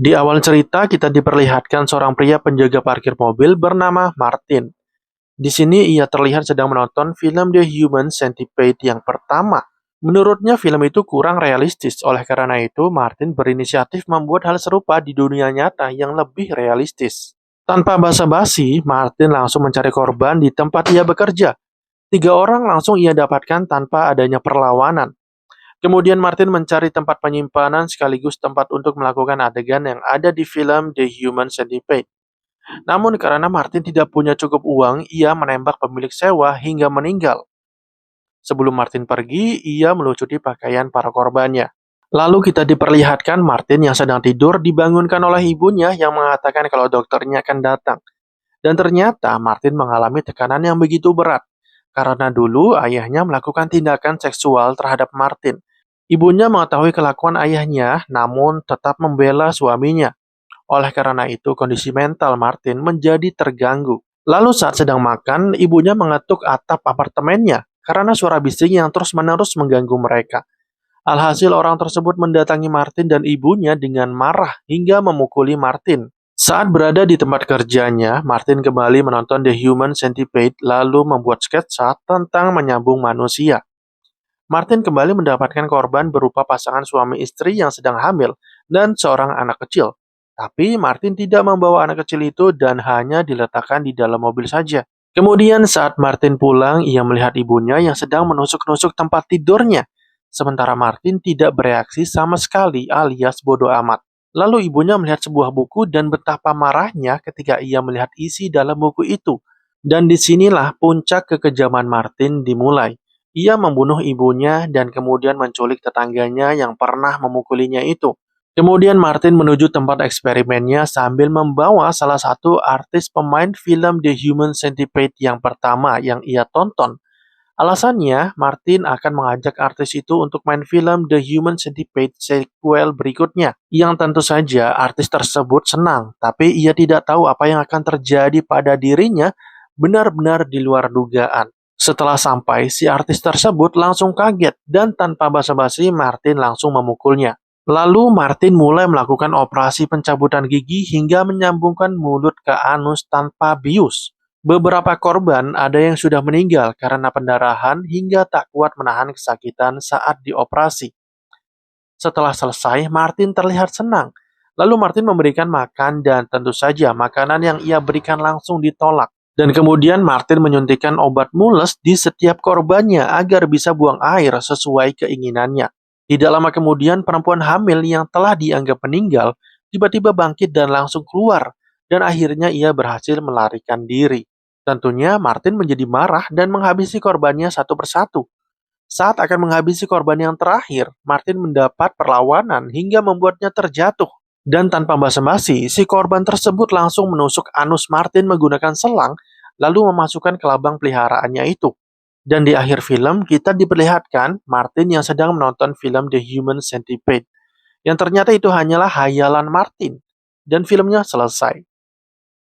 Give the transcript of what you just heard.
Di awal cerita, kita diperlihatkan seorang pria penjaga parkir mobil bernama Martin. Di sini ia terlihat sedang menonton film The Human Centipede yang pertama. Menurutnya film itu kurang realistis, oleh karena itu Martin berinisiatif membuat hal serupa di dunia nyata yang lebih realistis. Tanpa basa-basi, Martin langsung mencari korban di tempat ia bekerja. 3 orang langsung ia dapatkan tanpa adanya perlawanan. Kemudian Martin mencari tempat penyimpanan sekaligus tempat untuk melakukan adegan yang ada di film The Human Centipede. Namun karena Martin tidak punya cukup uang, ia menembak pemilik sewa hingga meninggal. Sebelum Martin pergi, ia melucuti pakaian para korbannya. Lalu kita diperlihatkan Martin yang sedang tidur dibangunkan oleh ibunya yang mengatakan kalau dokternya akan datang. Dan ternyata Martin mengalami tekanan yang begitu berat. Karena dulu ayahnya melakukan tindakan seksual terhadap Martin. Ibunya mengetahui kelakuan ayahnya, namun tetap membela suaminya. Oleh karena itu, kondisi mental Martin menjadi terganggu. Lalu saat sedang makan, ibunya mengetuk atap apartemennya karena suara bising yang terus-menerus mengganggu mereka. Alhasil orang tersebut mendatangi Martin dan ibunya dengan marah hingga memukuli Martin. Saat berada di tempat kerjanya, Martin kembali menonton The Human Centipede lalu membuat sketsa tentang menyambung manusia. Martin kembali mendapatkan korban berupa pasangan suami istri yang sedang hamil dan seorang anak kecil. Tapi Martin tidak membawa anak kecil itu dan hanya diletakkan di dalam mobil saja. Kemudian saat Martin pulang, ia melihat ibunya yang sedang menusuk-nusuk tempat tidurnya. Sementara Martin tidak bereaksi sama sekali alias bodoh amat. Lalu ibunya melihat sebuah buku dan betapa marahnya ketika ia melihat isi dalam buku itu. Dan disinilah puncak kekejaman Martin dimulai. Ia membunuh ibunya dan kemudian menculik tetangganya yang pernah memukulinya itu. Kemudian Martin menuju tempat eksperimennya sambil membawa salah satu artis pemain film The Human Centipede yang pertama yang ia tonton. Alasannya, Martin akan mengajak artis itu untuk main film The Human Centipede sequel berikutnya. Yang tentu saja artis tersebut senang, tapi ia tidak tahu apa yang akan terjadi pada dirinya benar-benar di luar dugaan. Setelah sampai, si artis tersebut langsung kaget dan tanpa basa-basi Martin langsung memukulnya. Lalu Martin mulai melakukan operasi pencabutan gigi hingga menyambungkan mulut ke anus tanpa bius. Beberapa korban ada yang sudah meninggal karena pendarahan hingga tak kuat menahan kesakitan saat dioperasi. Setelah selesai, Martin terlihat senang. Lalu Martin memberikan makan dan tentu saja makanan yang ia berikan langsung ditolak. Dan kemudian Martin menyuntikkan obat mules di setiap korbannya agar bisa buang air sesuai keinginannya. Tidak lama kemudian perempuan hamil yang telah dianggap meninggal tiba-tiba bangkit dan langsung keluar. Dan akhirnya ia berhasil melarikan diri. Tentunya Martin menjadi marah dan menghabisi korbannya satu persatu. Saat akan menghabisi korban yang terakhir, Martin mendapat perlawanan hingga membuatnya terjatuh. Dan tanpa basa-basi, si korban tersebut langsung menusuk anus Martin menggunakan selang, lalu memasukkan ke labang peliharaannya itu. Dan di akhir film, kita diperlihatkan Martin yang sedang menonton film The Human Centipede. Yang ternyata itu hanyalah hayalan Martin. Dan filmnya selesai.